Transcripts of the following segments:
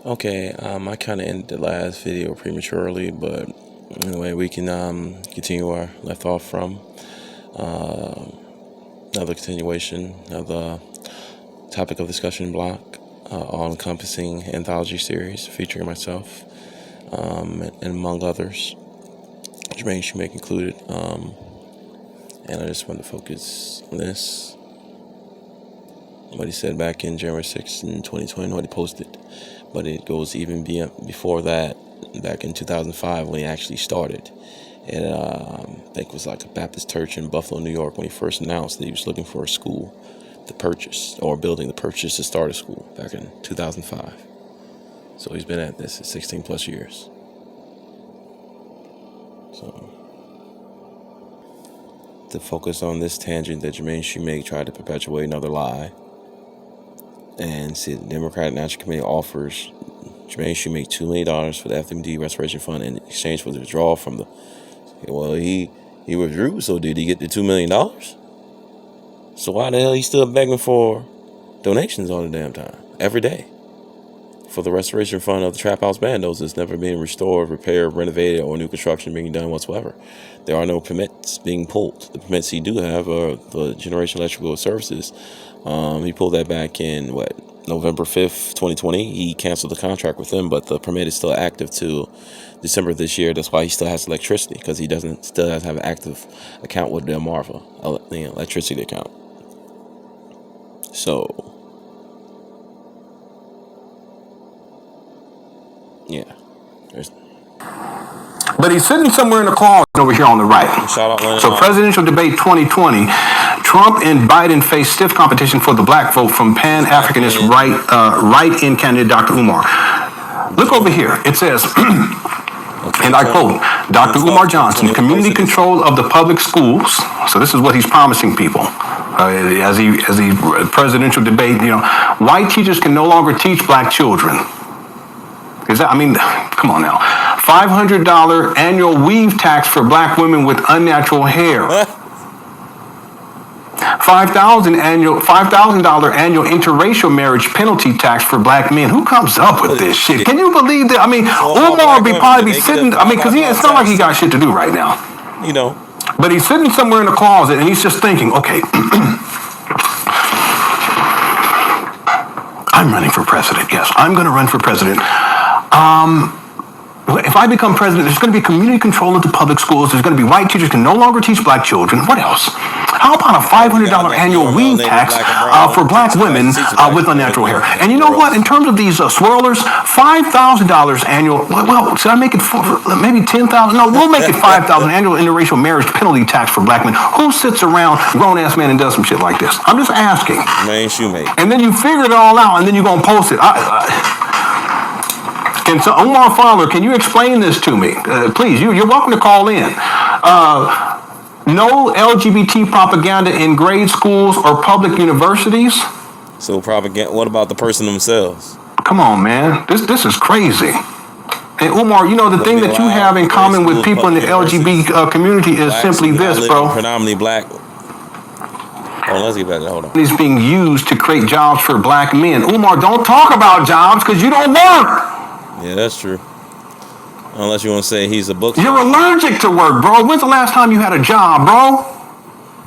Okay, I kind of ended the last video prematurely, but anyway, we can continue where I left off from. Uh, Another continuation of the topic of discussion block, all encompassing anthology series featuring myself and among others, Jermaine Shoemake included. And I just want to focus on this. What he said back in January 6th in 2020, what he posted. But it goes even before that, back in 2005 when he actually started. And I think it was like a Baptist church in Buffalo, New York, when he first announced that he was looking for a school to purchase, or a building to purchase to start a school back in 2005. So he's been at this for 16 plus years. So to focus on this tangent that Jermaine Shoemake tried to perpetuate another lie, and see the Democratic National Committee offers Jermaine Shoemake $2 million for the FMD Restoration Fund in exchange for the withdrawal from the... Well, he withdrew, so did he get the $2 million? So why the hell he still begging for donations all the damn time, every day, for the restoration fund of the Trap House Bandos that's never being restored, repaired, renovated, or new construction being done whatsoever? There are no permits being pulled. The permits he do have are the Generation Electrical Services. He pulled that back in, November 5th, 2020. He canceled the contract with them, but the permit is still active till December of this year. That's why he still has electricity, because he still has to have an active account with Delmarva, the electricity account. So, yeah. But he's sitting somewhere in the closet over here on the right. So presidential debate 2020, Trump and Biden face stiff competition for the black vote from Pan-Africanist right-in candidate Dr. Umar. Look over here. It says, and I quote, Dr. Umar Johnson, community control of the public schools. So this is what he's promising people. As he presidential debate, white teachers can no longer teach black children. Come on now. $500 annual weave tax for black women with unnatural hair. $5,000 annual interracial marriage penalty tax for black men. Who comes up with this shit? Can you believe that? Umar would probably be sitting. Because it's not like he got shit to do right now. But he's sitting somewhere in the closet and he's just thinking, okay, I'm running for president. Yes, I'm going to run for president. If I become president, there's going to be community control of the public schools. There's going to be white teachers can no longer teach black children. What else? How about a $500 annual weave tax for black women with unnatural hair? And you know what? In terms of these swirlers, $5,000 annual. Well, should I make it maybe $10,000? No, we'll make it $5,000 annual interracial marriage penalty tax for black men. Who sits around, grown-ass man, and does some shit like this? I'm just asking. Man, Shoemake. And then you figure it all out, and then you're going to post it. Umar Fowler, can you explain this to me? Please, you're welcome to call in. No LGBT propaganda in grade schools or public universities? So propaganda, what about the person themselves? Come on, man. This is crazy. And Umar, the thing that you have in common with people in the LGBT community is simply this, bro. Predominantly black. Oh, let's get back to that. Hold on. It's being used to create jobs for black men. Umar, don't talk about jobs because you don't work. Yeah, that's true. Unless you want to say he's a book. You're allergic to work, bro. When's the last time you had a job, bro?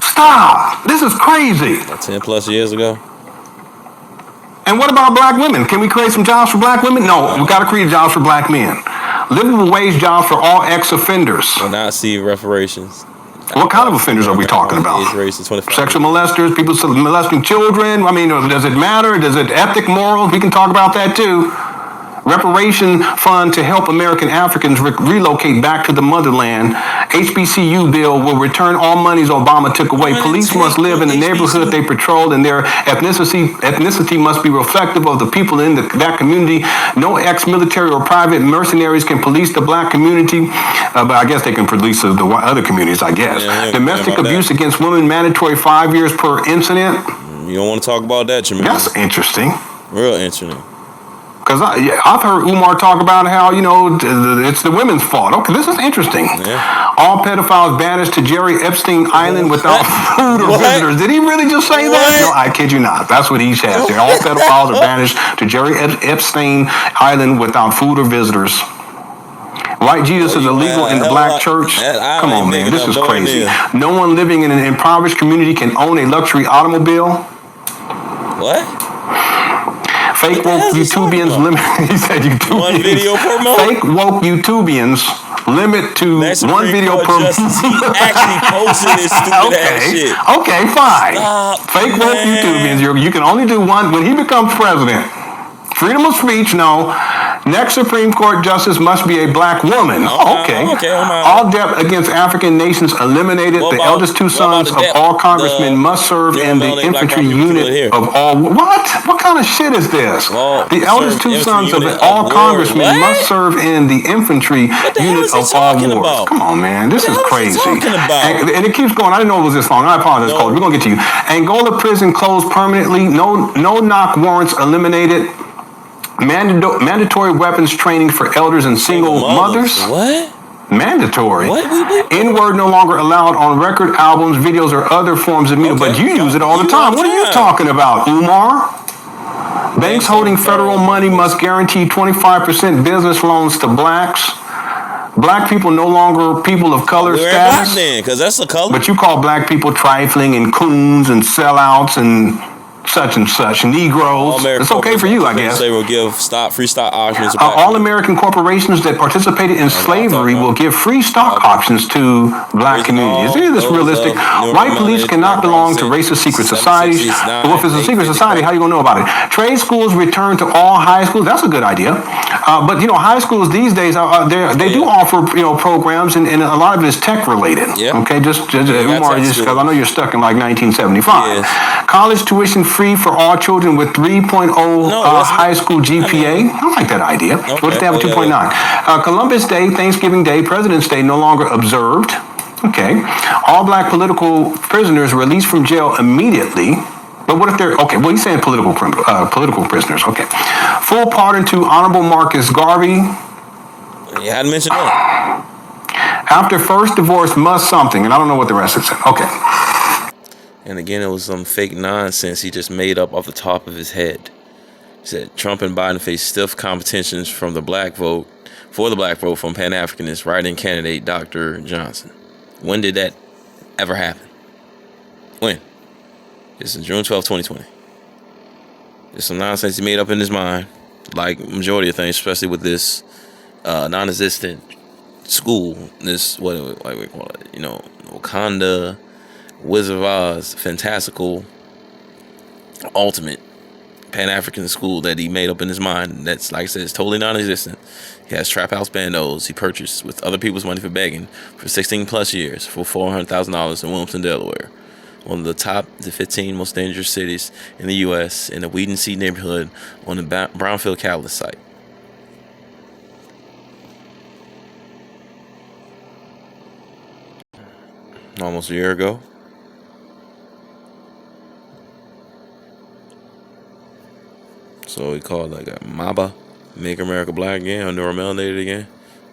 Stop. This is crazy. 10 plus years ago. And what about black women? Can we create some jobs for black women? No, we got to create jobs for black men. Livable wage jobs for all ex-offenders. Will not see reparations. What kind of offenders are we talking about? Sexual molesters, people molesting children. Does it matter? Does it ethic, morals? We can talk about that too. Reparation fund to help American Africans relocate back to the motherland. HBCU bill will return all monies Obama took away. Police must live in the neighborhood they patrol, and their ethnicity must be reflective of the people in that community. No ex-military or private mercenaries can police the black community, but I guess they can police the other communities, I guess. Domestic abuse against women, mandatory 5 years per incident. You don't want to talk about that, Jermaine. That's interesting. Real interesting. Because I've heard Umar talk about how, it's the women's fault. Okay, this is interesting. Yeah. All pedophiles banished to Jerry Epstein Island without food or visitors. Did he really just say that? No, I kid you not. That's what he said. All pedophiles are banished to Jerry Epstein Island without food or visitors. White Jesus is illegal in the black church. Come on, man. This is crazy. No one living in an impoverished community can own a luxury automobile. What? Fake woke YouTubians limit. He said YouTubians. One video per month. Fake woke YouTubians limit to one video per month. He actually posted this stupid ass shit. Okay, fine. Stop, fake woke YouTubians. You can only do one when he becomes president. Freedom of speech, no. Next Supreme Court justice must be a black woman. Okay. All debt against African nations eliminated. The eldest two sons of all congressmen must serve in the infantry unit of all. What? What kind of shit is this? The eldest two sons of all congressmen must serve in the infantry unit of all wars. Come on, man. This is crazy. And it keeps going. I didn't know it was this long. I apologize, Cole. We're going to get to you. Angola prison closed permanently. No knock warrants eliminated. Mandatory weapons training for elders and single mothers. What? Mandatory. What? N-word no longer allowed on record, albums, videos, or other forms of media. But you use it all the time. What are you talking about, Umar? Banks holding federal money must guarantee 25% business loans to blacks. Black people no longer people of color status. Because that's the color. But you call black people trifling and coons and sellouts and such and such, Negroes. It's okay for you, I guess. They will give free stock options. All American corporations that participated in slavery will give free stock options to black communities. Is this realistic? White police cannot belong to racist secret societies. Well, if it's a secret society, how are you going to know about it? Trade schools return to all high schools. That's a good idea. But, high schools these days, they do offer, programs, and a lot of it is tech related. Yeah. Okay, just Umar, because I know you're stuck in like 1975. Yes. College tuition free for all children with 3.0 high school GPA. I like that idea. Okay. What if they have a 2.9? Columbus Day, Thanksgiving Day, President's Day no longer observed. Okay. All black political prisoners released from jail immediately. But what if they're well? He's saying political prisoners. Okay. Full pardon to Honorable Marcus Garvey. You hadn't mentioned that. After first divorce, must something, and I don't know what the rest is. Okay. And again, it was some fake nonsense he just made up off the top of his head. He said Trump and Biden face stiff competitions for the black vote from Pan-Africanist write-in candidate Dr. Johnson. When did that ever happen? When? This is June 12, 2020. There's some nonsense he made up in his mind, like majority of things, especially with this non-existent school. This, what we call it, Wakanda, Wizard of Oz, fantastical, ultimate Pan-African school that he made up in his mind. That's, like I said, it's totally non-existent. He has trap house bandos he purchased with other people's money for begging for 16 plus years for $400,000 in Wilmington, Delaware. One of the 15 most dangerous cities in the U.S. in the Weed and Seed neighborhood on the Brownfield Catalyst site. Almost a year ago. So he called like a MABA, Make America Black Again, or neuromelanated again.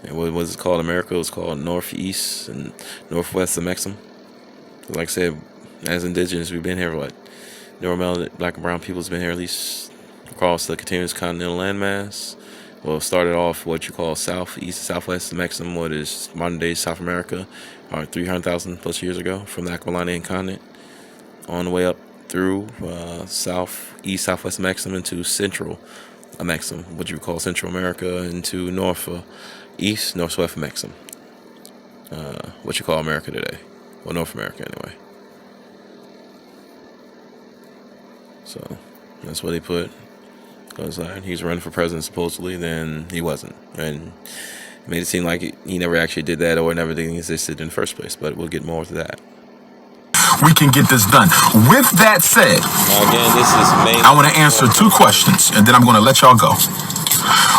And what was it called? America was called Northeast and Northwest of Mexico. Like I said, as indigenous, we've been here, neuromelanated black and brown people's been here at least across the continuous continental landmass. Well, it started off what you call southeast, southwest of Mexico, what is modern day South America, or 300,000 plus years ago from the Aquilanian continent, on the way up through southeast, southwest Mexico into central Mexico, what you call Central America, into east, northwest Mexico, what you call America today, well, North America anyway. So that's what he put. Because he's running for president supposedly, then he wasn't, and made it seem like he never actually did that or never existed in the first place. But we'll get more to that. We can get this done. With that said, now again, this is I want to answer two questions, and then I'm going to let y'all go.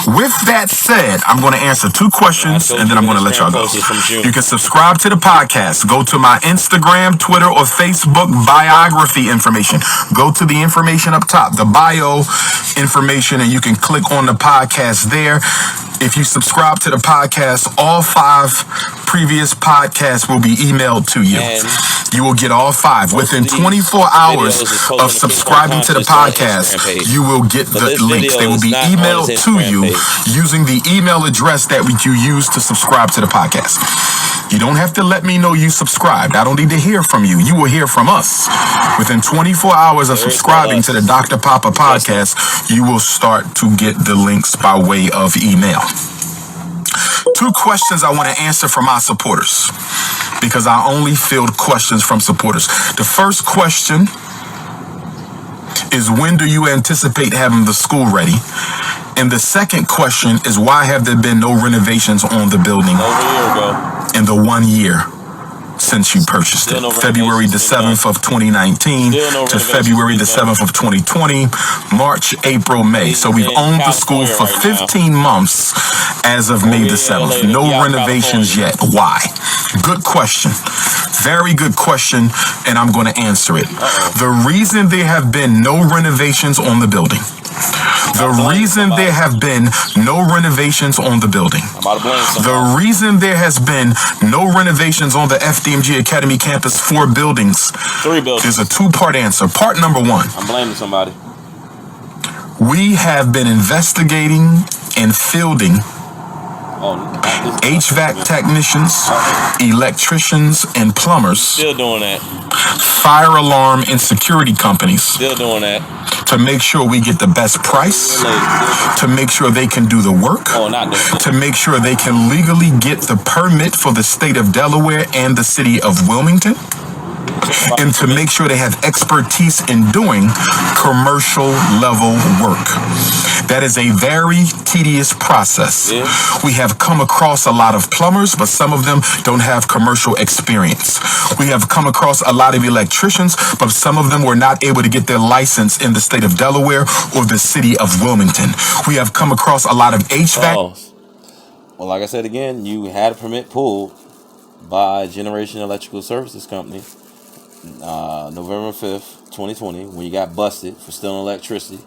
With that said, I'm going to answer 2 questions and then I'm going to let y'all go. You can subscribe to the podcast. Go to my Instagram, Twitter, or Facebook biography information. Go to the information up top, the bio information, and you can click on the podcast there. If you subscribe to the podcast, all 5 previous podcasts will be emailed to you. You will get all 5. Within 24 hours of subscribing to the podcast, you will get the links. They will be emailed to you using the email address that you use to subscribe to the podcast. You don't have to let me know you subscribed. I don't need to hear from you. You will hear from us. Within 24 hours of subscribing to the Dr. Papa podcast, you will start to get the links by way of email. 2 questions I want to answer from my supporters, because I only field questions from supporters. The first question is, when do you anticipate having the school ready? And the second question is, why have there been no renovations on the building in the 1 year since you purchased it? February the 7th of 2019 to February the 7th of 2020, March, April, May. So we've owned the school for 15 months as of May the 7th. No renovations yet. Why? Good question. Very good question, and I'm going to answer it. The reason there have been no renovations on the building, the reason there have been no renovations on the building, the reason there has been no renovations on the FDMG Academy campus, 4 buildings, 3 buildings. There's a 2-part answer. Part number 1. I'm blaming somebody. We have been investigating and fielding HVAC technicians, electricians, and plumbers, still doing that, fire alarm and security companies, still doing that, to make sure we get the best price, to make sure they can do the work, to make sure they can legally get the permit for the state of Delaware and the city of Wilmington, and to make sure they have expertise in doing commercial level work. That is a very tedious process. Yeah. We have come across a lot of plumbers, but some of them don't have commercial experience. We have come across a lot of electricians, but some of them were not able to get their license in the state of Delaware or the city of Wilmington. We have come across a lot of HVAC. Well, like I said again, you had a permit pulled by Generation Electrical Services Company November 5th, 2020, when you got busted for stealing electricity.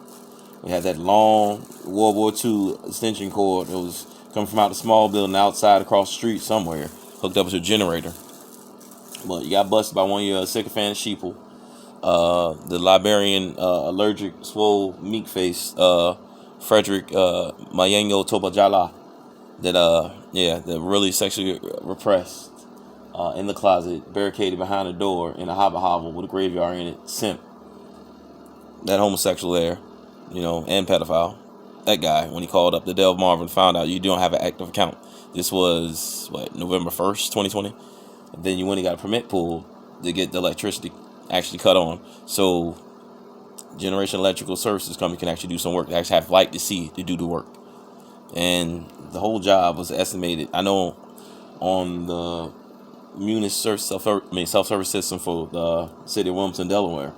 We had that long World War II extension cord that was coming from out the small building outside across the street somewhere, hooked up to a generator. But you got busted by one of your sycophant sheeple, the Liberian allergic, swole, meek-faced Frederick Mayengo Tobajala, that really sexually repressed in the closet, barricaded behind a door in a hovel with a graveyard in it, simp. That homosexual there, and pedophile. That guy, when he called up the Delmarva and found out you don't have an active account. This was, November 1st, 2020? And then you went and got a permit pulled to get the electricity actually cut on. So, Generation Electrical Services Company can actually do some work. They actually have light to see to do the work. And the whole job was estimated, I know, on the Munis self-service system for the city of Wilmington, Delaware.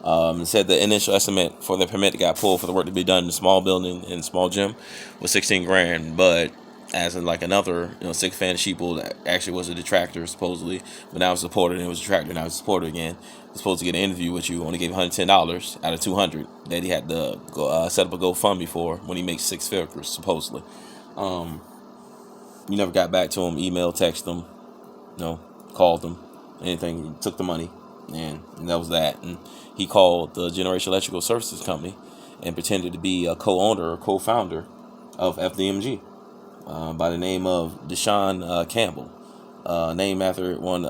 It said the initial estimate for the permit that got pulled for the work to be done in the small building and small gym was $16,000, but as in another sycophant sheeple that actually was a detractor supposedly, but now it's a supporter, and it was a detractor, now it's a supporter again. He's supposed to get an interview with you, only gave $110 out of $200 that he had to go, set up a GoFundMe for when he makes 6 figures supposedly. You never got back to him, email, text him, called him, anything. He took the money, and that was that. And he called the Generation Electrical Services Company and pretended to be a co-owner or co-founder of FDMG by the name of Deshaun Campbell, named after one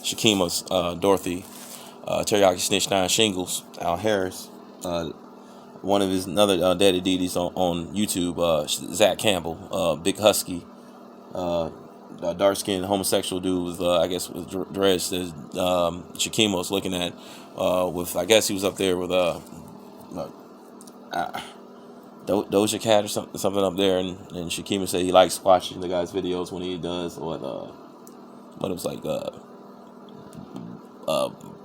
Shakima's Dorothy Teriyaki Snitch 9 Shingles, Al Harris, one of his another daddy DDs on YouTube, Zach Campbell, big husky, dark-skinned homosexual dude with with dreads that Shakima was looking at, with I guess he was up there with Doja Cat or something up there, and Shakima said he likes watching the guy's videos when he does what it was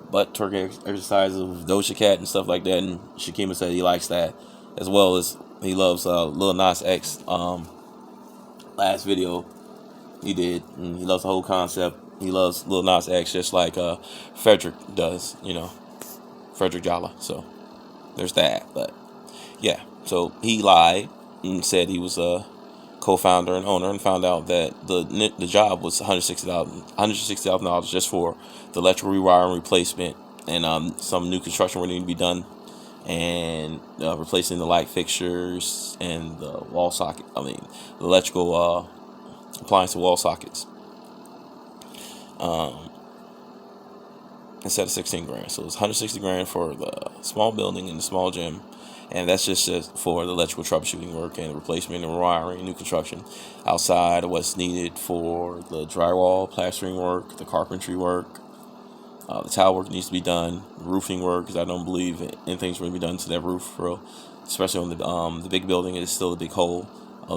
butt twerk exercises with Doja Cat and stuff like that, and Shakima said he likes that. as well as he loves Lil Nas X. Last video he did, and he loves the whole concept. He loves Lil Nas X just like Frederick does, Frederick Jalla. So there's that. But yeah, so he lied and said he was a co-founder and owner, and found out that the job was $160,000 just for the electrical rewiring replacement, and some new construction would need to be done, and replacing the light fixtures and the wall socket. The electrical appliance to wall sockets. Instead of 16 grand, so it's 160 grand for the small building and the small gym. And that's just for the electrical troubleshooting work and replacement and wiring, new construction. Outside of what's needed for the drywall, plastering work, the carpentry work, the tile work needs to be done, roofing work, because I don't believe anything's going to be done to that roof, for real. Especially on the big building, it is still a big hole.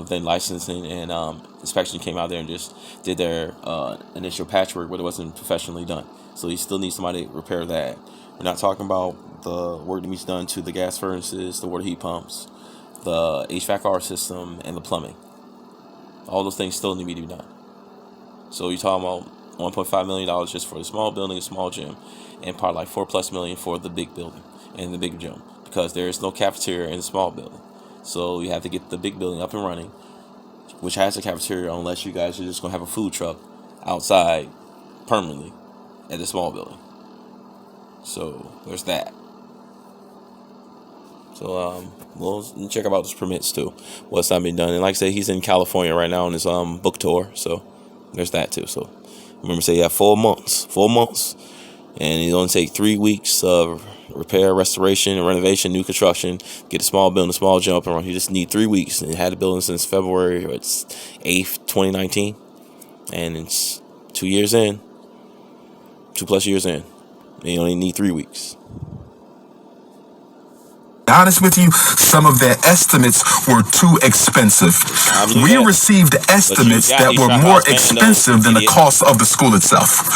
Then licensing and inspection came out there and just did their initial patchwork, but it wasn't professionally done. So you still need somebody to repair that. We're not talking about the work that needs done to the gas furnaces, the water heat pumps, the HVAC system, and the plumbing. All those things still need to be done. So you're talking about $1.5 million just for the small building, a small gym, and probably like $4+ million for the big building and the big gym, because there is no cafeteria in the small building. So you have to get the big building up and running, which has a cafeteria, unless you guys are just going to have a food truck outside permanently at the small building. So there's that. So we'll check about those permits too, what's not been done. And like I said, he's in California right now on his book tour, so there's that too. So remember, say you have 4 months, and you only take 3 weeks of repair, restoration, and renovation, new construction, get a small building, a small jump and run. You just need 3 weeks, and you had the building since February 8th, 2019, and it's 2 years in, 2+ years in, and you only need 3 weeks. Honest with you, some of their estimates were too expensive. We received estimates that were more expensive than the cost of the school itself.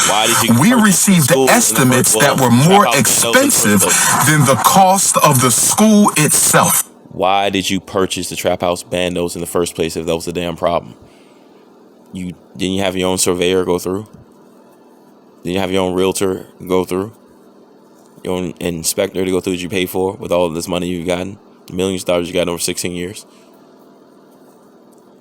We received estimates that were more expensive than the cost of the school itself. Why did you purchase the trap house bandos in the first place if that was a damn problem? Didn't you have your own surveyor go through? Didn't you have your own realtor go through? Your own inspector to go through what you pay for with all of this money you've gotten, millions of dollars you got over 16 years,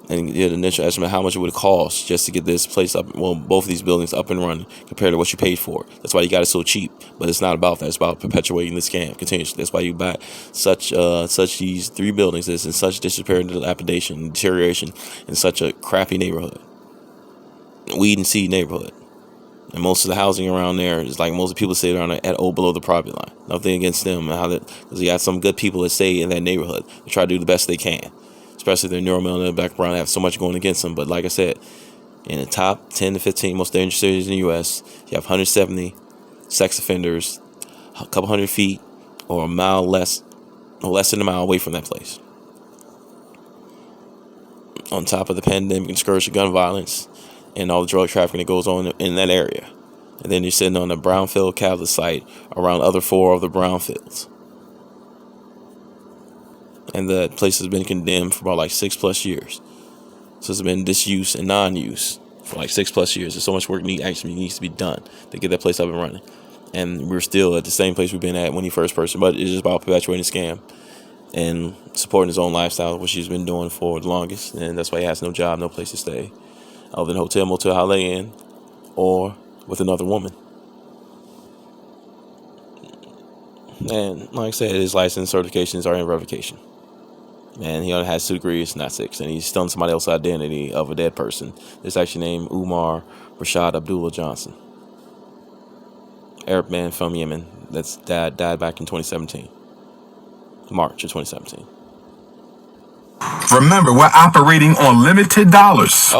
and you did an initial estimate how much it would cost just to get this place up, both of these buildings up and running compared to what you paid for. That's why you got it so cheap. But it's not about that. It's about perpetuating the scam continuously. That's why you buy such these 3 buildings that's in such disrepair and dilapidation and deterioration in such a crappy neighborhood, weed and seed neighborhood. And most of the housing around there is like most of the people stay around at below the property line. Nothing against them, because you got some good people that stay in that neighborhood. They try to do the best they can, especially if they're neuromelon in the background. They have so much going against them. But like I said, in the top 10 to 15 most dangerous cities in the U.S., you have 170 sex offenders, a couple hundred feet or a mile less, or less than a mile away from that place. On top of the pandemic and scourge of gun violence and all the drug trafficking that goes on in that area. And then you're sitting on a brownfield Catholic site around other 4 of the brownfields. And the place has been condemned for about like 6+ years. So it's been disuse and non-use for like 6+ years. There's so much work actually needs to be done to get that place up and running. And we're still at the same place we've been at when he first purchased. But it's just about perpetuating the scam and supporting his own lifestyle, which he's been doing for the longest. And that's why he has no job, no place to stay, other than hotel, motel, Holiday Inn, or with another woman. And like I said, his license certifications are in revocation. And he only has 2 degrees, not 6. And he's stealing somebody else's identity of a dead person. It's actually named Umar Rashad Abdullah Johnson, Arab man from Yemen that's died back in 2017, March of 2017. Remember, we're operating on limited dollars.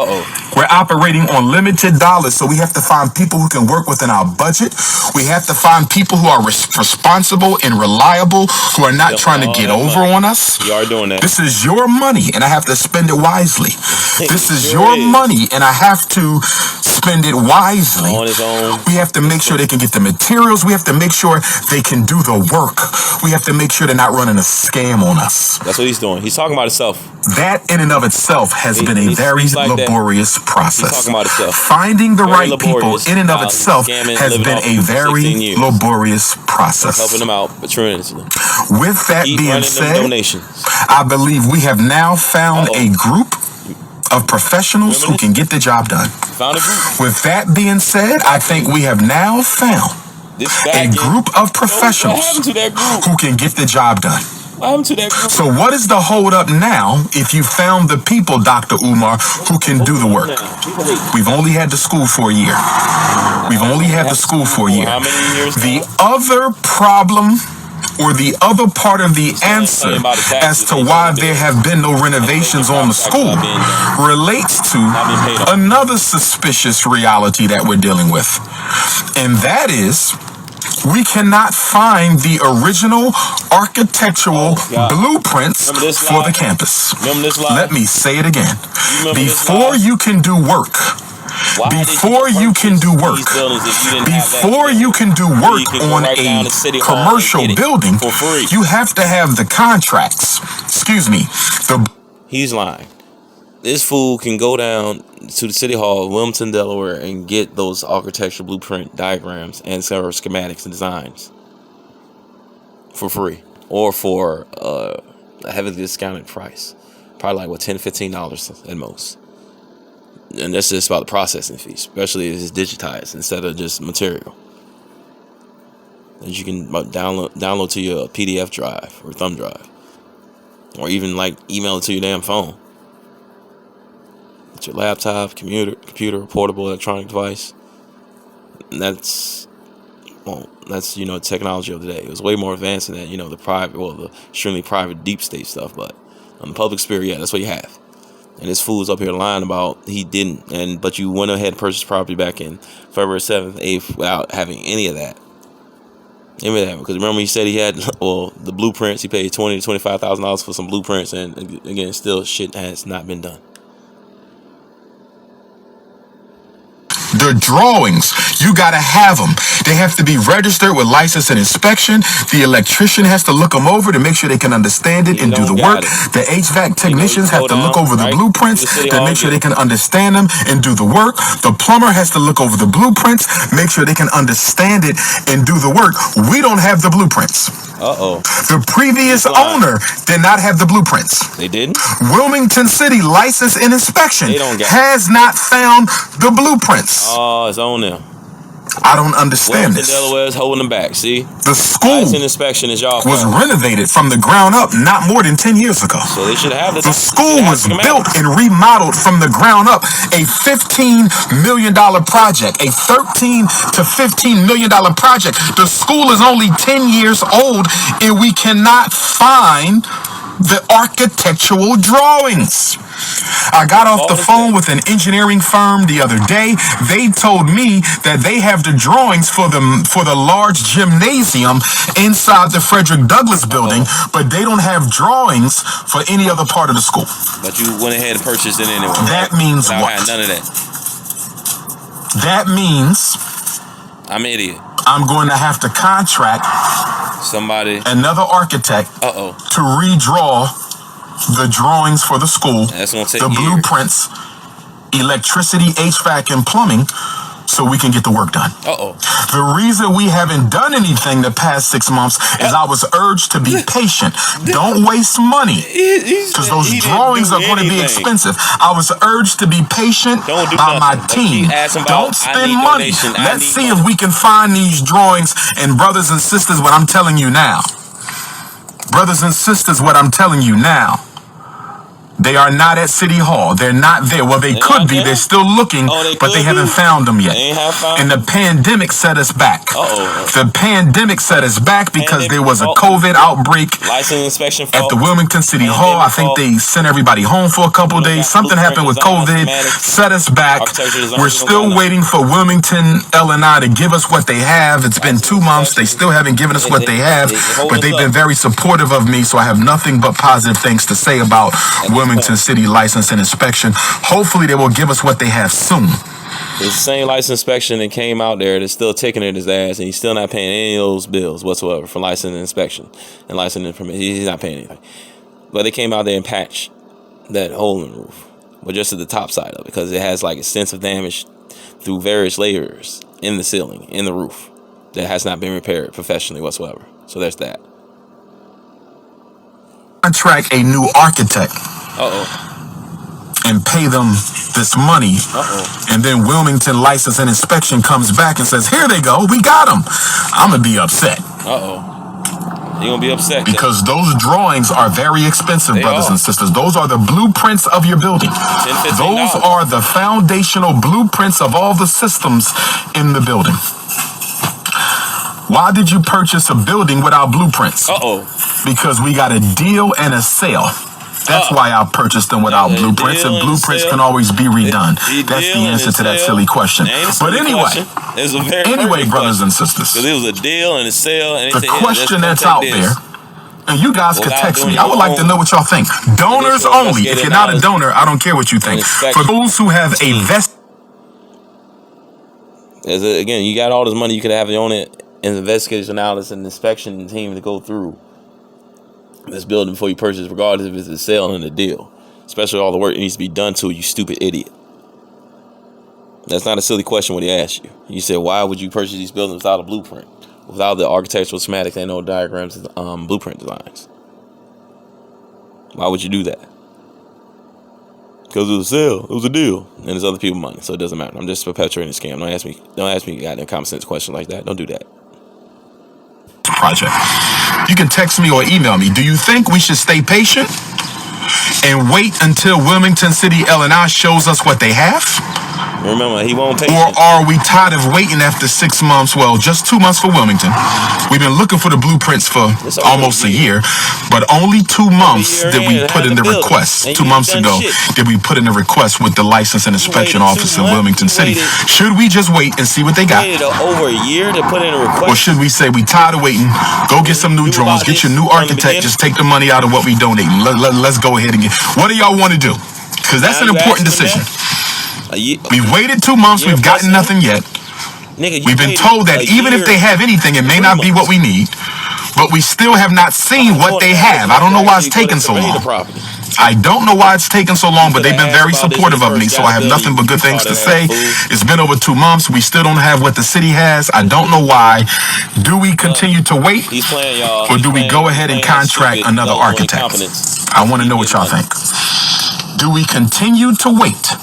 We're operating on limited dollars, so we have to find people who can work within our budget. We have to find people who are responsible and reliable, who are not trying to get over on us. You are doing that. This is your money, and I have to spend it wisely. This is your money, and I have to spend spend it wisely. On his own. We have to make sure they can get the materials. We have to make sure they can do the work. We have to make sure they're not running a scam on us. That's what he's doing. He's talking about himself. That in and of itself has been a very laborious process. He's talking about himself. Finding the right people in and of itself has been a very laborious process. Helping them out tremendously. With that being said, I believe we have now found a group of professionals who can get the job done. With that being said, I think we have now found a group of professionals who can get the job done. So what is the hold up now if you found the people, Dr. Umar, who can do the work? We've only had the school for a year. We've only had the school for a year. The other problem, or the other part of the answer as to why there have been no renovations on the school, relates to another suspicious reality that we're dealing with. And that is, we cannot find the original architectural blueprints for the campus. Let me say it again. Before you can do work, before you can do work on a commercial building, you have to have the contracts. Excuse me. He's lying. This fool can go down to the City Hall of Wilmington, Delaware, and get those architectural blueprint diagrams and several schematics and designs for free, or for a heavily discounted price. Probably like, $10, $15 at most. And that's just about the processing fee, especially if it's digitized instead of just material that you can download to your PDF drive or thumb drive, or even like email it to your damn phone. It's your laptop, computer, portable electronic device. And that's technology of the day. It was way more advanced than that, the extremely private deep state stuff. But on the public sphere, yeah, that's what you have. And this fool's up here lying about he didn't, but you went ahead and purchased property back in February 7th, 8th without having any of that. Because remember he said he had the blueprints. He paid $20,000 to $25,000 for some blueprints, and again, still shit has not been done. The drawings, you gotta have them. They have to be registered with license and inspection. The electrician has to look them over to make sure they can understand it and do the work. The HVAC technicians have to look over the blueprints to make sure they can understand them and do the work. The plumber has to look over the blueprints, make sure they can understand it and do the work. We don't have the blueprints. The previous owner did not have the blueprints. They didn't? Wilmington City License and Inspection has not found the blueprints. Oh, it's on them. I don't understand this. Delaware is holding them back. See, the school inspection is y'all was renovated from the ground up not more than 10 years ago. So they should have the school was built and remodeled from the ground up. A $15 million project, a $13 to $15 million project. The school is only 10 years old, and we cannot find the architectural drawings. I got off the phone with an engineering firm the other day. They told me that they have the drawings for the large gymnasium inside the Frederick Douglass building, but they don't have drawings for any other part of the school. But you went ahead and purchased it anyway. That means what? I had none of that. That means I'm an idiot. I'm going to have to contract another architect to redraw the drawings for the school, the blueprints, electricity, HVAC, and plumbing, so we can get the work done. The reason we haven't done anything the past 6 months is I was urged to be patient. Don't waste money, because those drawings are going to be expensive. I was urged to be patient by my team. Don't spend money. Let's see if we can find these drawings. And brothers and sisters, what I'm telling you now. Brothers and sisters, what I'm telling you now. They are not at City Hall. They're not there. Well, they could be. They're still looking, but they haven't found them yet. And the pandemic set us back. The pandemic set us back because there was a COVID outbreak at the Wilmington City Hall. I think they sent everybody home for a couple of days. Something happened with COVID, set us back. We're still waiting for Wilmington L&I to give us what they have. It's been 2 months. They still haven't given us what they have, but they've been very supportive of me, so I have nothing but positive things to say about Wilmington City License and Inspection. Hopefully they will give us what they have soon. It's the same license inspection that came out there that's still taking it his ass, and he's still not paying any of those bills whatsoever for license and inspection and license and permit. He's not paying anything. But they came out there and patched that hole in the roof, but just at the top side of it, because it has like extensive damage through various layers in the ceiling, in the roof, that has not been repaired professionally whatsoever. So there's that. Contract a new architect. And pay them this money. And then Wilmington License and Inspection comes back and says, here they go, we got them. I'm going to be upset. You're going to be upset. Because those drawings are very expensive, brothers and sisters. Those are the blueprints of your building. Those are the foundational blueprints of all the systems in the building. Why did you purchase a building without blueprints? Because we got a deal and a sale. That's why I purchased them without blueprints, and blueprints can always be redone. That's the answer to that silly question. But anyway, brothers and sisters, it was a deal and a sale. And the question that's out there, and you guys could text me. I would like to know what y'all think. Donors only. If you're not a donor, I don't care what you think. For those who have a again, you got all this money, you could have your own investigation, analysis, and inspection team to go through this building before you purchase, regardless if it's a sale and a deal. Especially all the work that needs to be done to, you stupid idiot. That's not a silly question when he asked you. You said, why would you purchase these buildings without a blueprint? Without the architectural schematics and no diagrams and blueprint designs? Why would you do that? Because it was a sale, it was a deal, and there's other people's money, so it doesn't matter. I'm just perpetuating a scam. Don't ask me a goddamn common sense question like that. Don't do that. Project. You can text me or email me. Do you think we should stay patient and wait until Wilmington City L&I shows us what they have? Remember, he won't pay. Or are we tired of waiting after 6 months? Well, just 2 months for Wilmington. We've been looking for the blueprints for almost a year, but only 2 months did we put in the request. 2 months ago did we put in the request with the license and inspection office in Wilmington City. Should we just wait and see what they got? Over a year to put in a request? Or should we say we tired of waiting, go get some new drawings, get your new architect, just take the money out of what we donating. Let's go ahead and get. What do y'all want to do? Because that's an important decision. We've waited 2 months. We've gotten nothing yet. We've been told that even if they have anything, it may not be what we need. But we still have not seen what they have. I don't know why it's taken so long. I don't know why it's taken so long, but they've been very supportive of me, so I have nothing but good things to say. It's been over 2 months. We still don't have what the city has. I don't know why. Do we continue to wait, or do we go ahead and contract another architect? I want to know what y'all think. Do we continue to wait,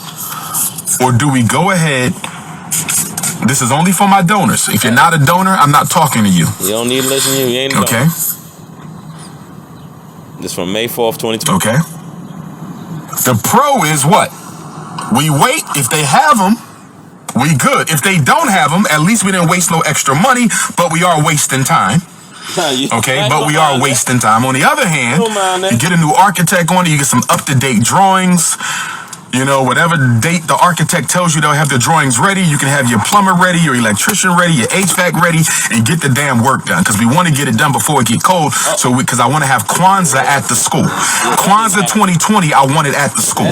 or do we go ahead? This is only for my donors. If you're not a donor, I'm not talking to you. You don't need to listen to you. You ain't a donor. Okay. This from May 4th, 2020. Okay. The pro is what? We wait. If they have them, we good. If they don't have them, at least we didn't waste no extra money, but we are wasting time. Okay, but we are wasting time. On the other hand, you get a new architect on it, you get some up-to-date drawings. You know, whatever date the architect tells you they'll have the drawings ready, you can have your plumber ready, your electrician ready, your HVAC ready, and get the damn work done. Because we want to get it done before it get cold. So because I want to have Kwanzaa at the school. Kwanzaa 2020, I want it at the school.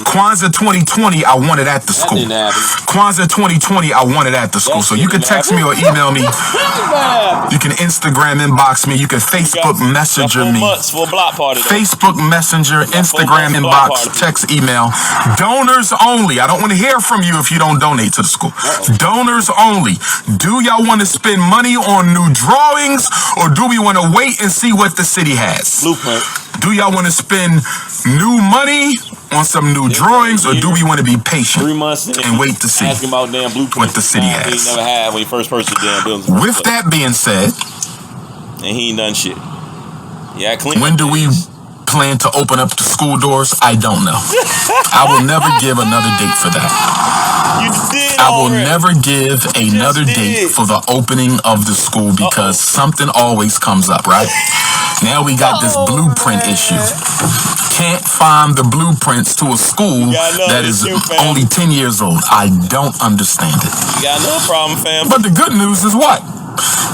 Kwanzaa 2020, I want it at the school. Kwanzaa 2020, I want it at the school. So you can text me or email me. You can Instagram inbox me. You can Facebook Messenger me. Facebook Messenger, Instagram inbox, text, email. Donors only. I don't want to hear from you if you don't donate to the school. Donors only. Do y'all want to spend money on new drawings, or do we want to wait and see what the city has? Blueprint. Do y'all want to spend new money on some new drawings, or do we want to be patient 3 months and wait to see about damn what the city has? He never had when he first purchased the damn buildings. With that being said, and he ain't done shit. Yeah, when do we plan to open up the school doors? I don't know. I will never give another date for that. I will never give another date for the opening of the school, because something always comes up, right? Now we got this blueprint issue. Can't find the blueprints to a school that is only 10 years old. I don't understand it. You got no problem, fam. But the good news is what?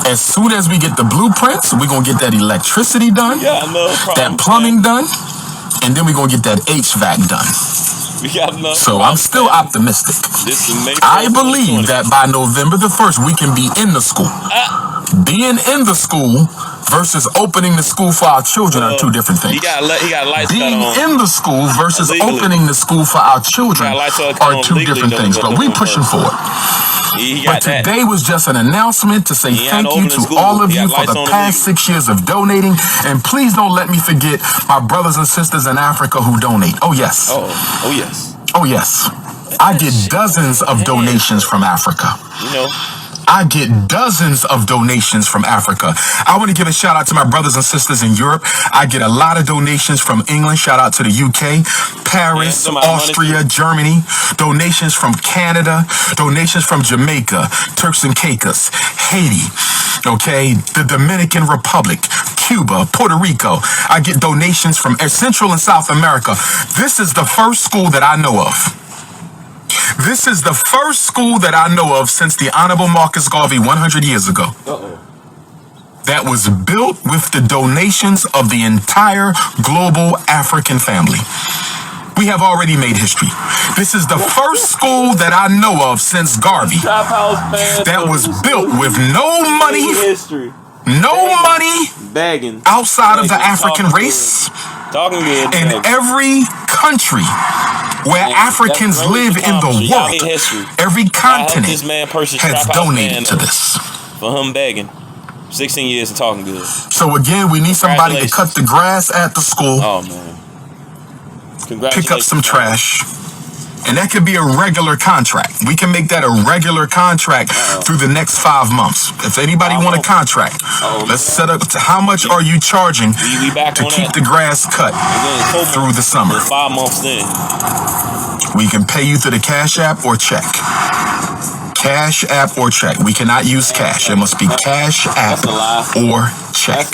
As soon as we get the blueprints, we're going to get that electricity done, that plumbing done, and then we're going to get that HVAC done. We got enough. So I'm still optimistic. I believe that by November the 1st, we can be in the school. Being in the school versus opening the school for our children are two different things. Being in the school versus opening the school for our children are two different things, but we pushing forward. But today was just an announcement to say thank you to all of you for the past 6 years of donating. And please don't let me forget my brothers and sisters in Africa who donate. Oh, yes. Oh, yes. Oh, yes. I get dozens of donations from Africa. I get dozens of donations from Africa. I want to give a shout out to my brothers and sisters in Europe. I get a lot of donations from England. Shout out to the UK, Paris, Austria, Germany. Donations from Canada. Donations from Jamaica, Turks and Caicos, Haiti, okay, the Dominican Republic, Cuba, Puerto Rico. I get donations from Central and South America. This is the first school that I know of. This is the first school that I know of since the Honorable Marcus Garvey 100 years ago that was built with the donations of the entire global African family. We have already made history. This is the first school that I know of since Garvey that was built with no money, outside of the African race. In every country where Africans live in the world, every continent has donated to this. For him begging. 16 years of talking good. So again, we need somebody to cut the grass at the school. Oh, man. Pick up some trash. And that could be a regular contract. We can make that a regular contract through the next 5 months. If anybody want a contract, let's set up how much are you charging to keep the grass cut through the summer. 5 months then. We can pay you through the Cash App or check. Cash App or check. We cannot use cash. It must be Cash App or check.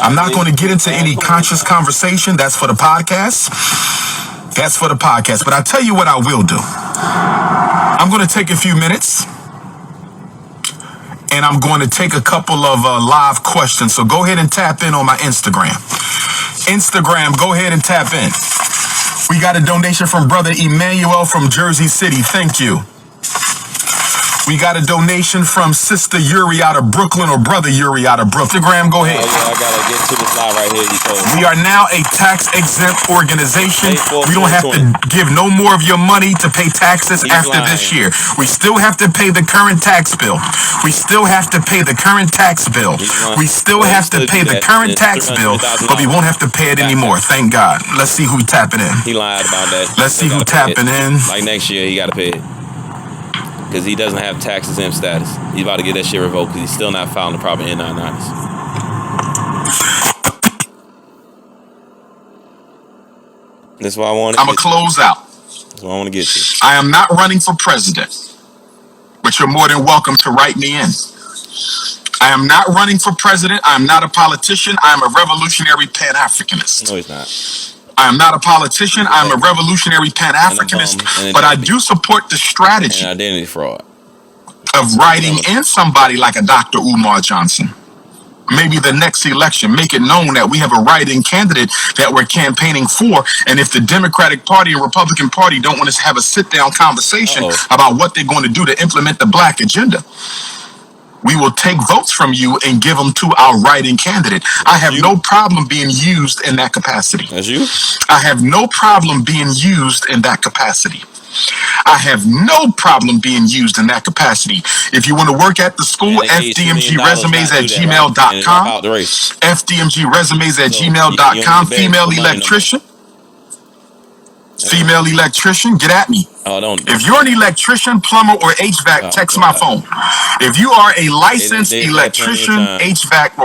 I'm not going to get into any conscious conversation. That's for the podcast. That's for the podcast. But I'll tell you what I will do. I'm going to take a few minutes and I'm going to take a couple of live questions. So go ahead and tap in on my Instagram. Go ahead and tap in. We got a donation from Brother Emmanuel from Jersey City. Thank you. We got a donation from Sister Yuri out of Brooklyn or Brother Yuri out of Brooklyn. Instagram, go ahead. I gotta get to this live right here. We are now a tax-exempt organization. We don't have to give no more of your money to pay taxes after this year. We still have to pay the current tax bill. We still have to pay the current tax bill. We still have to pay the current tax bill, but we won't have to pay it anymore. Thank God. Let's see who tapping in. He lied about that. Let's see who tapping in. Like next year, he gotta pay it. Because he doesn't have tax exempt status. He's about to get that shit revoked because he's still not filing the proper N99s. That's what I want to I'm going to close out. That's what I want to get to. I am not running for president, but you're more than welcome to write me in. I am not running for president. I am not a politician. I am a revolutionary Pan-Africanist. No, he's not. I am not a politician. I'm a revolutionary Pan-Africanist, but I do support the strategy and identity fraud of writing in somebody like a Dr. Umar Johnson. Maybe the next election, make it known that we have a write-in candidate that we're campaigning for, and if the Democratic Party and Republican Party don't want to have a sit-down conversation about what they're going to do to implement the black agenda, we will take votes from you and give them to our write-in candidate. I have no problem being used in that capacity. That's you? I have no problem being used in that capacity. I have no problem being used in that capacity. If you want to work at the school, fdmgresumes@gmail.com. fdmgresumes@gmail.com. Female electrician, get at me. If you're an electrician, plumber, or HVAC, text my phone. If you are a licensed electrician, HVAC,